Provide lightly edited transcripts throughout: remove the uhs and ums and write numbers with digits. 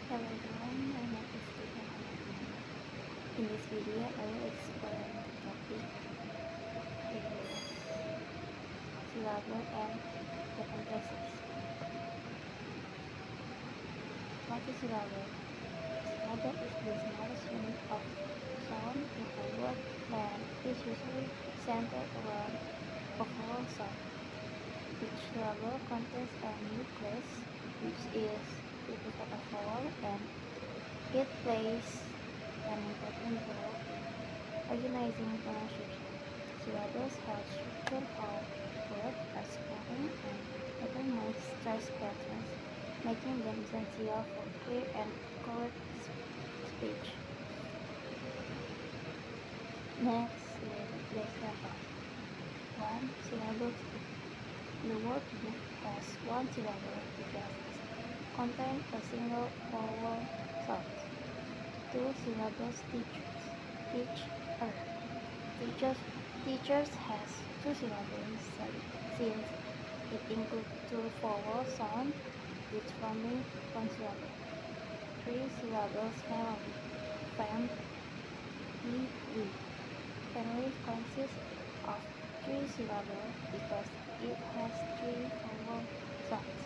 Hello everyone, my name is Stephen. In this video, I will explain the topic is syllable and epenthesis. What is syllable? Syllable is the smallest unit of sound in a word and is usually centered around a vowel sound. Each syllable contains a nucleus, which is typical of vowel, and it plays an important role organizing pronunciation. Syllables help structure how words are spoken and determine stress patterns, making them essential for clear and correct speech. Next is the example. 1. Syllable book. The word book has one syllable because it contains a single vowel sound. 2. Syllables teachers. Teacher. Teachers, teachers has two syllables since it includes two vowel sounds each forming one syllable. 3 syllables family. Fam, e, family consists of three syllables because it has three vowel sounds.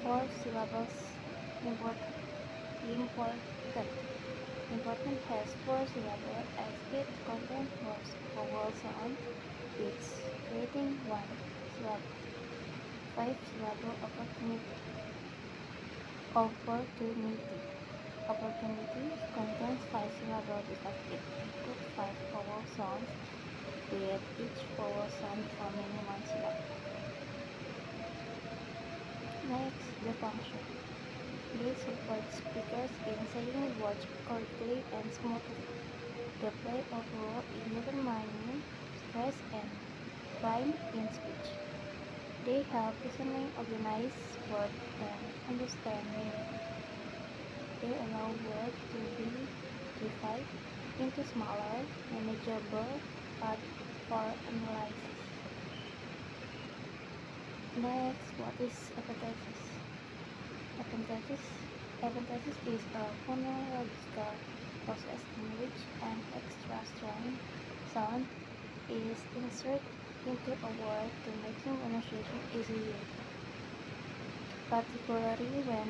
4 syllables important. Important. Important has four syllables as it contains four vowel sounds, each creating one syllable. 5 syllable opportunity. Opportunity. Opportunity contains five syllables because it includes five vowel sounds, with each vowel sound forming one syllable. Next, the function. This supports speakers in saying words correctly and smoothly. They play a role in determining stress and rhyme in speech. They help listening organize words and understand meaning. They allow words to be divided into smaller, manageable parts for analysis. Next, what is epenthesis? Epenthesis, epenthesis is a phonological process in which an extra strong sound is inserted into a word to make pronunciation easier, particularly when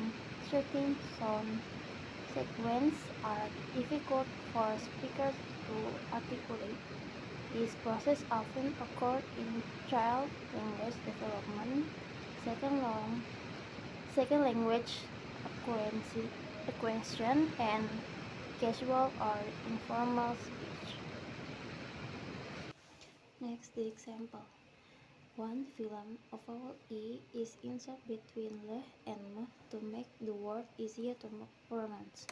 certain sound sequences are difficult for speakers to articulate. This process often occurs in child language development, second language acquisition, and casual or informal speech. Next, the example. One film, a vowel E is inserted between L and M to make the word easier to pronounce.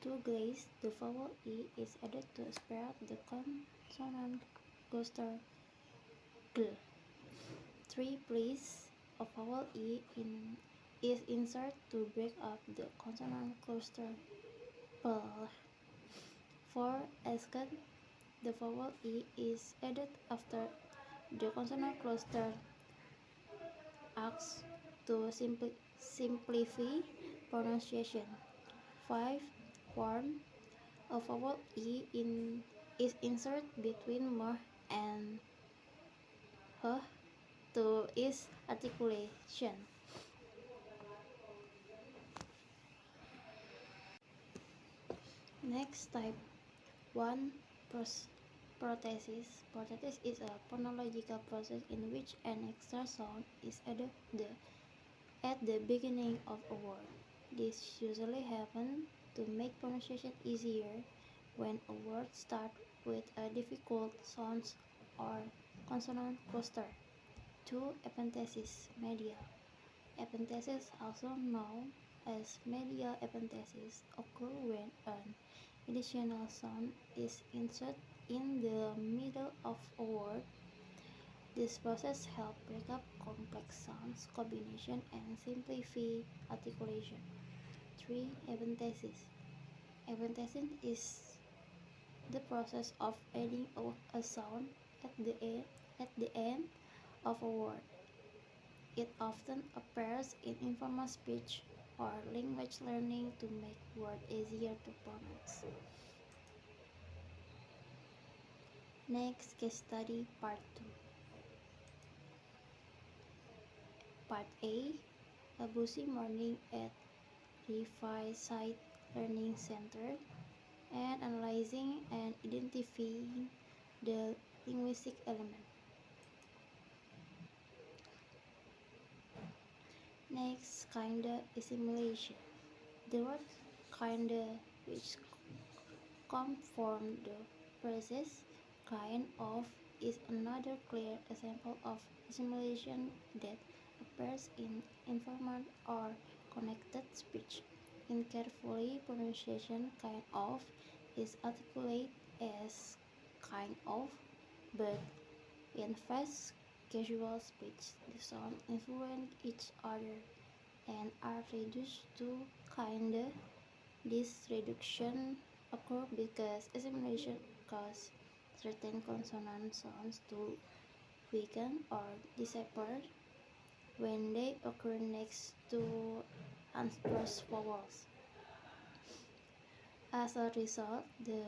2 glaze, the vowel E is added to spread the consonant cluster GL. 3 please, a vowel is inserted to break up the consonant cluster PL. 4 asked, the vowel E is added after the consonant cluster AX to simplify pronunciation. 5 warn, a vowel is inserted between M and H to ease articulation. Next, type 1 prothesis. Prothesis is a phonological process in which an extra sound is added at the beginning of a word. This usually happens to make pronunciation easier when a word starts with a difficult sound or consonant cluster. 2. Epenthesis medial. Epenthesis, also known as medial epenthesis, occur when an additional sound is inserted in the middle of a word. This process helps break up complex sounds combination and simplify articulation. 3. Epenthesis. Epenthesis is the process of adding a sound at the end of a word. It often appears in informal speech or language learning to make words easier to pronounce. Next case study part 2. Part A. A busy morning at Riverside Learning Center, and analyzing and identifying the linguistic element. Next, kinda assimilation. The word kinda, which comes from the phrases kind of, is another clear example of assimilation that appears in informal or connected speech. In carefully pronunciation, kind of is articulated as kind of, but in fast casual speech, the sounds influence each other and are reduced to kinda. This reduction occurs because assimilation causes certain consonant sounds to weaken or disappear when they occur next to unstressed vowels. As a result, the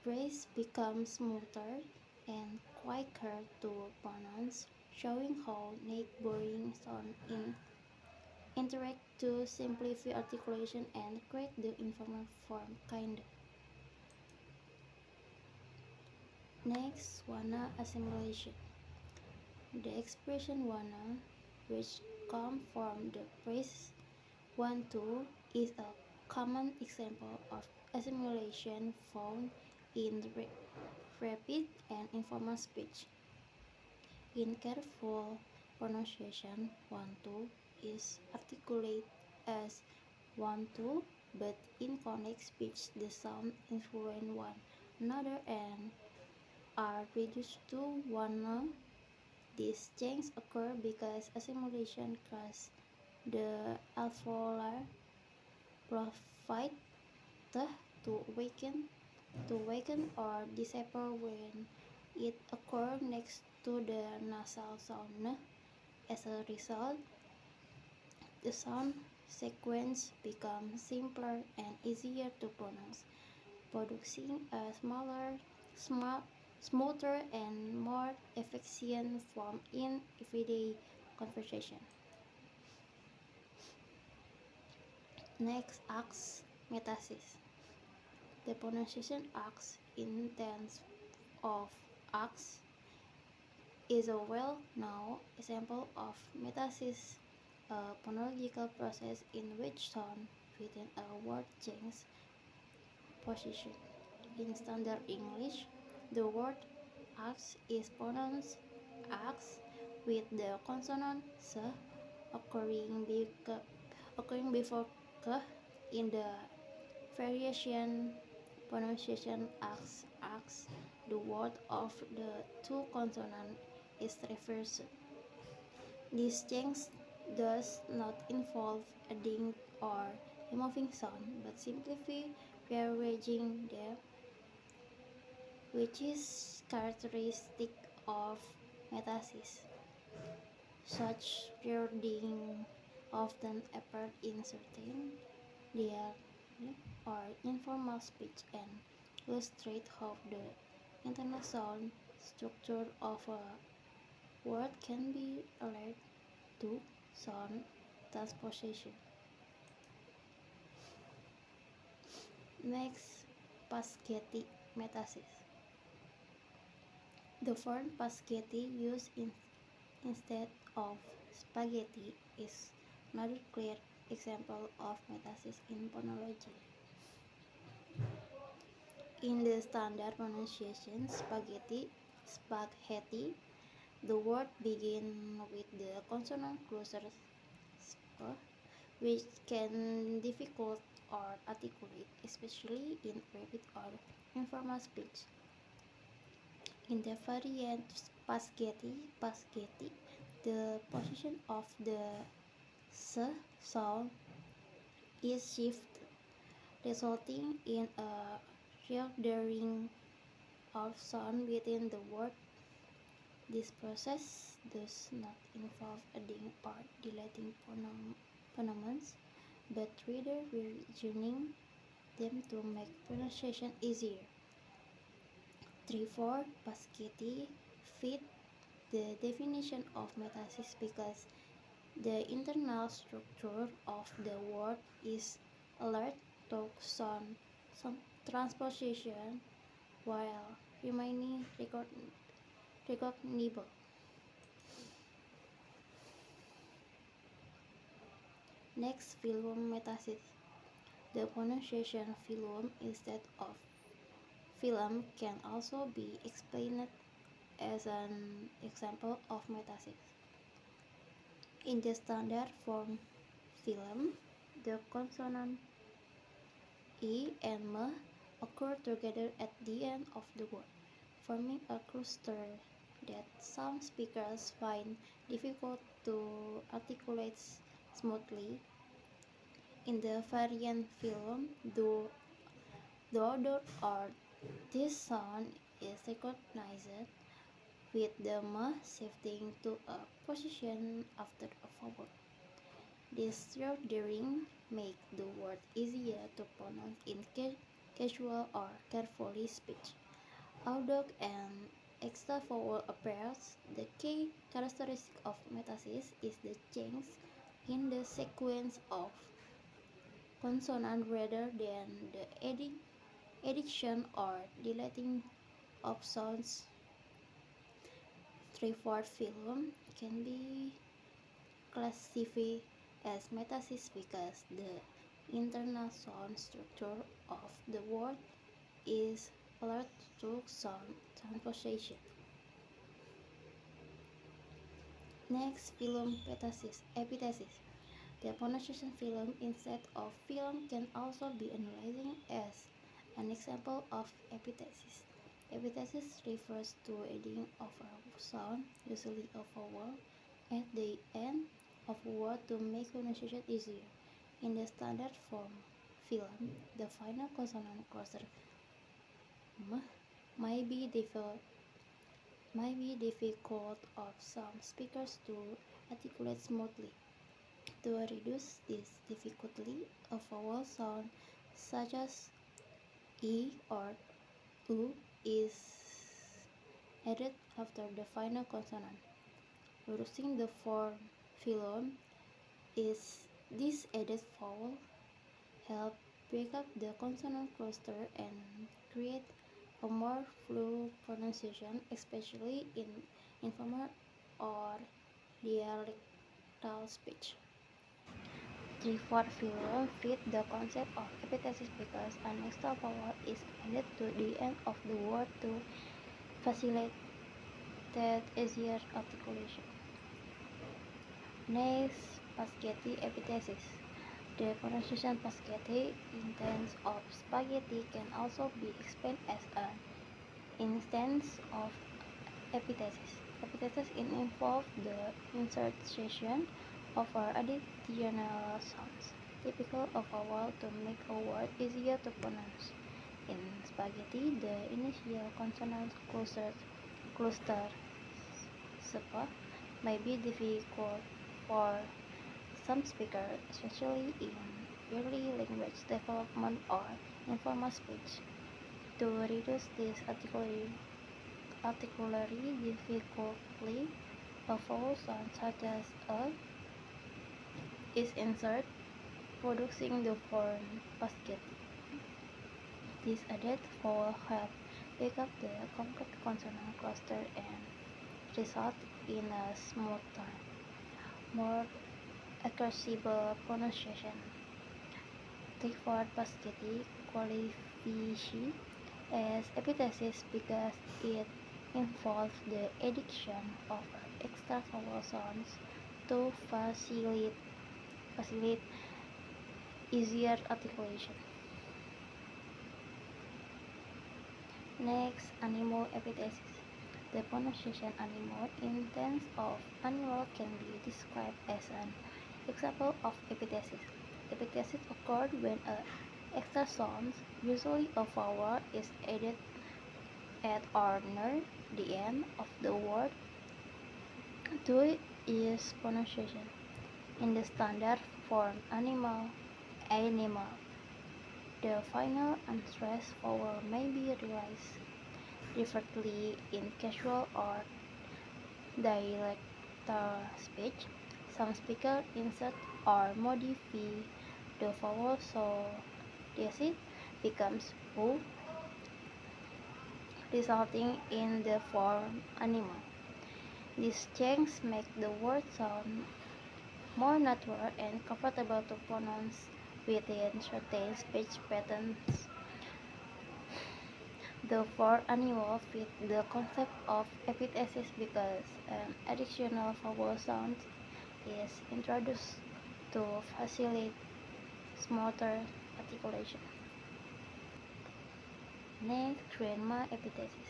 phrase becomes smoother and quicker to pronounce, showing how neighboring sounds interact to simplify articulation and create the informal form kinda. Next, wanna assimilation. The expression wanna, which comes from the phrase want to, is a common example of assimilation found in rapid and informal speech. In careful pronunciation, want to is articulated as want to, but in connected speech the sounds influence one another and are reduced to wanna. These changes occur because assimilation causes the alveolar provide to weaken or disappear when it occurs next to the nasal sound. As a result, the sound sequence becomes simpler and easier to pronounce, producing a smoother, and more efficient form in everyday conversation. Next, AX metasis. The pronunciation AX in tense of AX is a well-known example of metasis, a phonological process in which sound within a word change position. In standard English, the word axe is pronounced axe with the consonant s occurring before k. In the variation pronunciation axe, the word of the two consonants is reversed. This change does not involve adding or removing sound, but simply rearranging them, which is characteristic of metasis. Such rearranging often appears in certain dialect or informal speech and illustrate how the internal sound structure of a word can be related to sound transposition. Next, Passetti metasis. The verb passetti used instead of spaghetti is another clear example of metasis in phonology. In the standard pronunciation spaghetti, the word begins with the consonant closer sp, which can difficult or articulate, especially in rapid or informal speech. In the variant spaghetti, the position of the s sound is shifted, resulting in a reordering of sound within the word. This process does not involve adding or deleting phonemes, but rather reasoning them to make pronunciation easier. 3-4 Pasquetti fit the definition of metasis because the internal structure of the word is alert to sound transposition while remaining recognizable. Next, phylum metasis. The pronunciation phylum instead of phylum can also be explained as an example of metasis. In the standard form phylum, the consonant E and M occur together at the end of the word, forming a cluster that some speakers find difficult to articulate smoothly. In the variant phylum, the order of this sound is recognized with the M shifting to a position after a vowel. This structuring makes the word easier to pronounce in casual or carefully speech. Although an extra vowel appears, the key characteristic of metasis is the change in the sequence of consonants rather than the addition or deleting of sounds. 3/4 phylum can be classified as metasis because the internal sound structure of the word is alert to sound transposition. Next, phylum epitasis. The pronunciation phylum instead of phylum can also be analyzed as an example of epitasis. Epitasis refers to adding of a sound, usually a vowel, at the end of a word to make pronunciation easier. In the standard form phylum, the final consonant cluster m might be difficult of some speakers to articulate smoothly. To reduce this difficulty, a vowel sound such as E or U is added after the final consonant. Reducing the form phylum is this added vowel help break up the consonant cluster and create a more fluid pronunciation, especially in informal or dialectal speech. 3/4 phylum fit the concept of epitasis because an extra vowel is added to the end of the word to facilitate easier articulation. Next, Pasquetti epitasis. The pronunciation Pasquetti in terms of spaghetti can also be explained as an instance of epitasis. Epitasis involves the insertion of additional sounds, typical of a vowel to make a word easier to pronounce. In spaghetti, the initial consonant cluster "sp" may be difficult for some speakers, especially in early language development or informal speech. To reduce this articulatory difficulty, a vowel sound such as a is inserted, producing the form pasquetti. This added vowel helps pick up the complex consonant cluster and result in a smoother, more accessible pronunciation. 3/4 pasquetti qualifies as epitasis because it involves the addition of extra vowel sounds to facilitate easier articulation. Next, animal epitasis. The pronunciation animal in terms of animal can be described as an example of epitasis. Epitasis occurs when an extra sound, usually a vowel, is added at or near the end of the word to its pronunciation. In the standard form animal, animal. The final unstressed vowel may be realized differently in casual or dialectal speech. Some speakers insert or modify the vowel so this becomes "u", resulting in the form animal. These changes make the word sound more natural and comfortable to pronounce within certain speech patterns. The fourth animal fit the concept of epitasis because an additional vowel sound is introduced to facilitate smoother articulation. Next, grandma epitasis.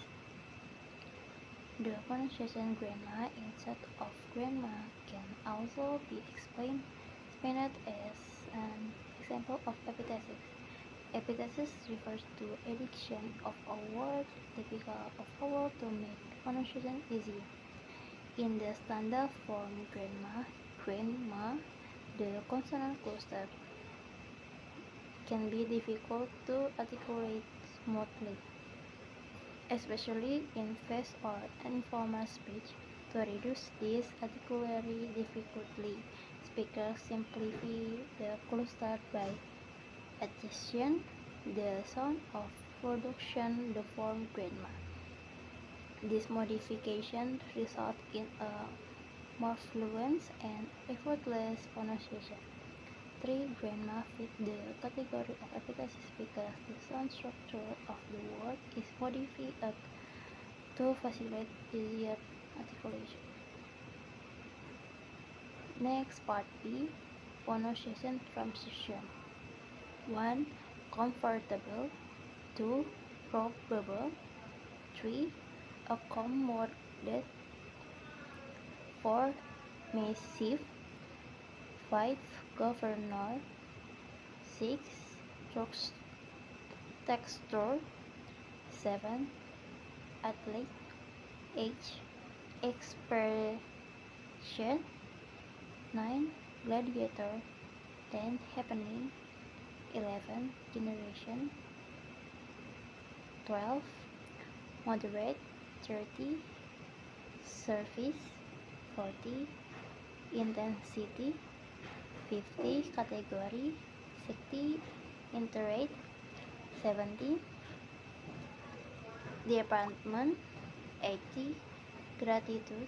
The pronunciation grandma instead of grandma can also be explained as an example of epitasis. Epitasis refers to addition of a word typical of a vowel to make pronunciation easier. In the standard form grandma, the consonant cluster can be difficult to articulate smoothly, especially in fast or informal speech. To reduce this articulatory difficulty, speakers simplify the cluster by adjusting the sound of production the form grandma. This modification results in a more fluent and effortless pronunciation. 3. Grandma fit the category of epitasis because the sound structure of the word is modified to facilitate easier articulation. Next, part B, pronunciation transition. 1. Comfortable. 2. Probable. 3. Accommodate. 4. Massive. 5. Governor. 6. Texture. 7. Athlete. 8. Expression. 9. Gladiator. 10. Happening. 11. Generation. 12. Moderate. 30. Surface. 40. Intensity. 50. Category. 60. Interest. 70. Department. 80. Gratitude.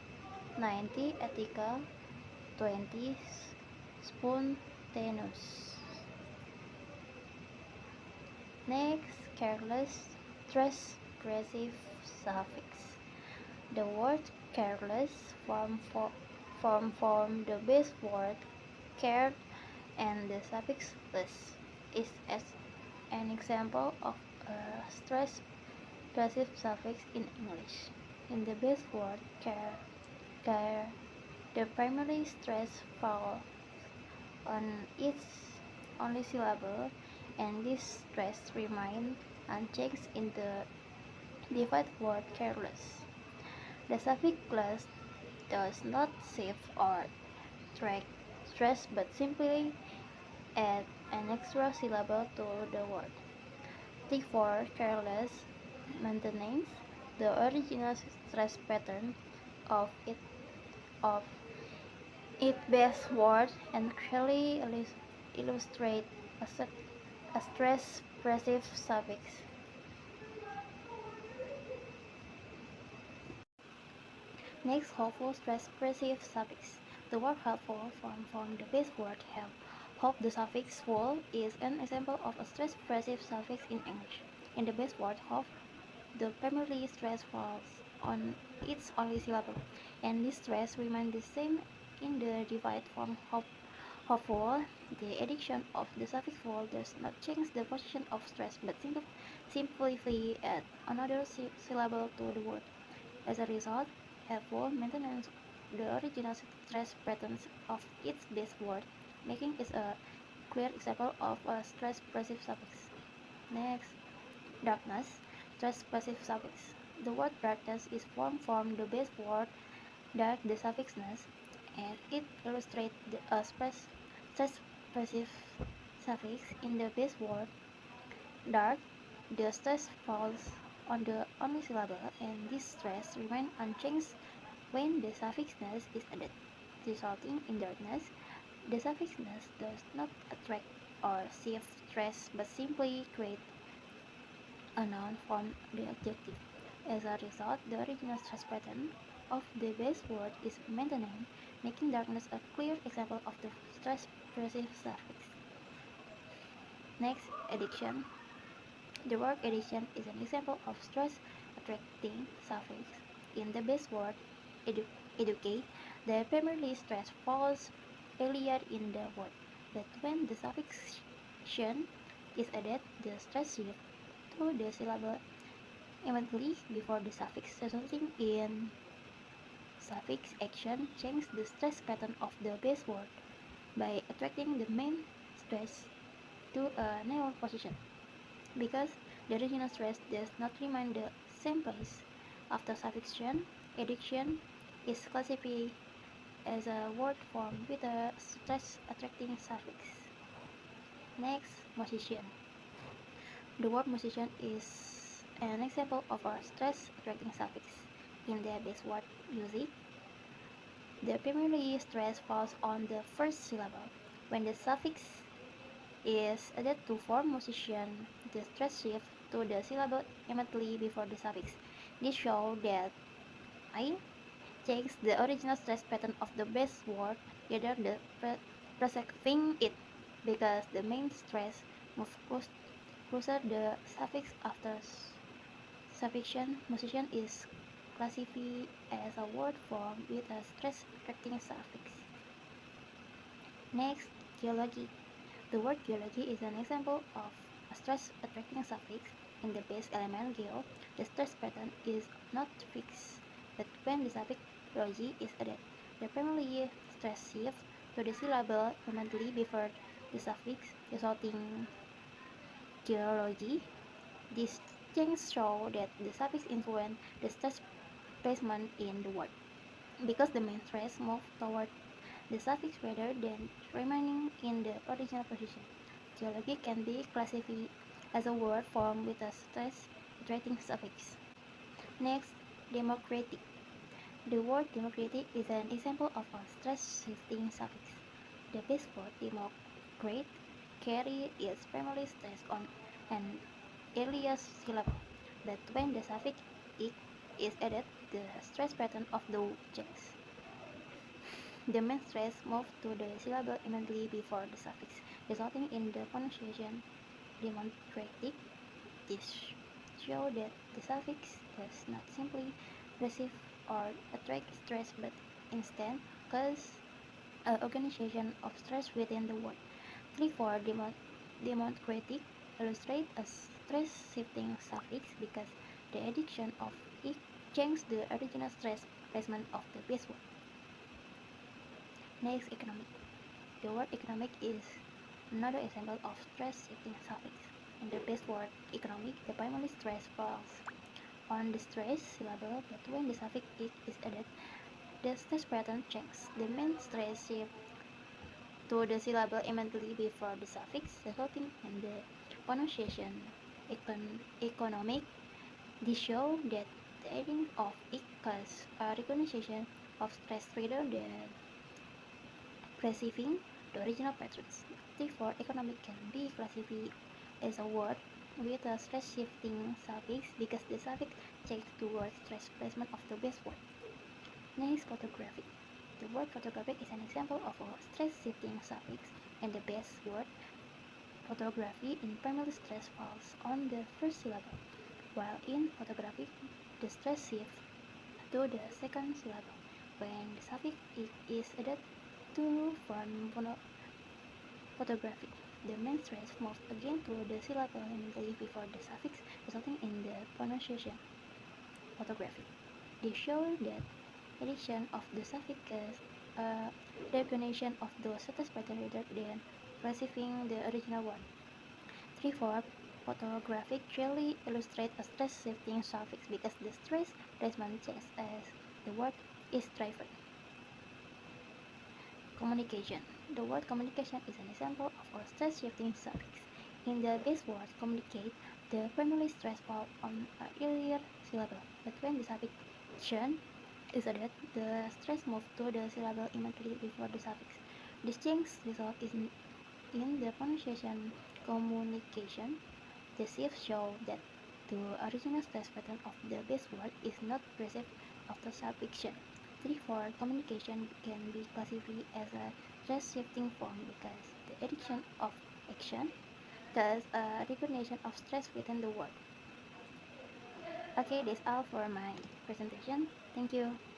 90. Ethical. 20. Spontaneous. Next, careless, transgressive suffix. The word careless from the base word cared and the suffix less is as an example of a stress-passive suffix in English. In the base word care, the primary stress falls on its only syllable, and this stress remains unchanged in the divided word careless. The suffix less does not shift or track stress but simply add an extra syllable to the word. Therefore, careless maintains the original stress pattern of its base word and clearly illustrates a stress-passive suffix. Next, helpful stress-passive suffix. The word helpful from the base word help the suffix full is an example of a stress-passive suffix in English. In the base word help, the primary stress falls on its only syllable, and this stress remains the same in the divided form hopeful. The addition of the suffix full does not change the position of stress, but simply add another syllable to the word. As a result, helpful maintains the original stress patterns of its base word, making it a clear example of a stress-passive suffix. Next, darkness, stress-passive suffix. The word darkness is formed from the base word dark, the suffix ness, and it illustrates a stress-passive suffix in the base word dark, the stress falls on the only syllable, and this stress remains unchanged when the suffix ness is added, resulting in darkness. The suffix ness does not attract or shift stress but simply create a noun from the adjective. As a result, the original stress pattern of the base word is maintained, making darkness a clear example of the stress passive suffix. Next, addiction. The word addiction is an example of stress attracting suffix. In the base word edu- educate, the primary stress falls earlier in the word, but when the suffix "tion" is added, the stress shifts to the syllable immediately before the suffix, resulting in suffix action change the stress pattern of the base word by attracting the main stress to a newer position. Because the original stress does not remain the same place after suffixion, addiction is classified as a word form with a stress attracting suffix. Next, musician. The word musician is an example of a stress attracting suffix. In the base word music, the primary stress falls on the first syllable. When the suffix is added to form musician, the stress shifts to the syllable immediately before the suffix. This shows that I checks the original stress pattern of the base word rather than preserving it, because the main stress moves closer the suffix after suffixion. Musician is classified as a word form with a stress attracting suffix. Next, geology. The word geology is an example of a stress attracting suffix. In the base element geo, the stress pattern is not fixed, but when the suffix logy is added, the primary stress shifts to the syllable immediately before the suffix, resulting geology. These changes show that the suffix influences the stress placement in the word, because the main stress moves toward the suffix rather than remaining in the original position. Geology can be classified as a word form with a stress attracting suffix. Next, democratic. The word democratic is an example of a stress shifting suffix. The base word democrate carry its primary stress on an earlier syllable, but when the suffix "ic" is added, the stress pattern of the changes. The main stress moves to the syllable immediately before the suffix, resulting in the pronunciation democratic. This shows that the suffix does not simply receive or attract stress but instead causes an organization of stress within the word. 3-4 democratic illustrate a stress shifting suffix because the addition of it changes the original stress placement of the base word. Next, economic. The word economic is another example of stress shifting suffix. In the base word economic, the primary stress falls on the stress syllable, but when the suffix "ic" is added, the stress pattern changes. The main stress shifts to the syllable immediately before the suffix, resulting in the pronunciation economic. This shows that the adding of "ic" causes a recognition of stress rather than preserving the original patterns. Therefore, economic can be classified as a word with a stress shifting suffix because the suffix checks towards stress placement of the base word. Next, photographic. The word photographic is an example of a stress shifting suffix in the base word. Photography in primary stress falls on the first syllable, while in photographic the stress shifts to the second syllable when the suffix "ic" is added to form photographic. The main stress moves again to the syllable immediately before the suffix, resulting in the pronunciation photographic. This shows that addition of the suffix is a recognition of the stress pattern rather than preserving the original one. 3-4 photographic clearly illustrate a stress shifting suffix because the stress placement changes as the word is driven. Communication. The word communication is an example of a stress-shifting suffix. In the base word communicate, the primary stress falls on an earlier syllable, but when the suffixation is added, the stress moves to the syllable immediately before the suffix. This change results in the pronunciation communication. The shift shows that the original stress pattern of the base word is not present after suffixation. Therefore, communication can be classified as a stress-shifting form because the addition of action causes a recognition of stress within the word. Okay, that's all for my presentation. Thank you.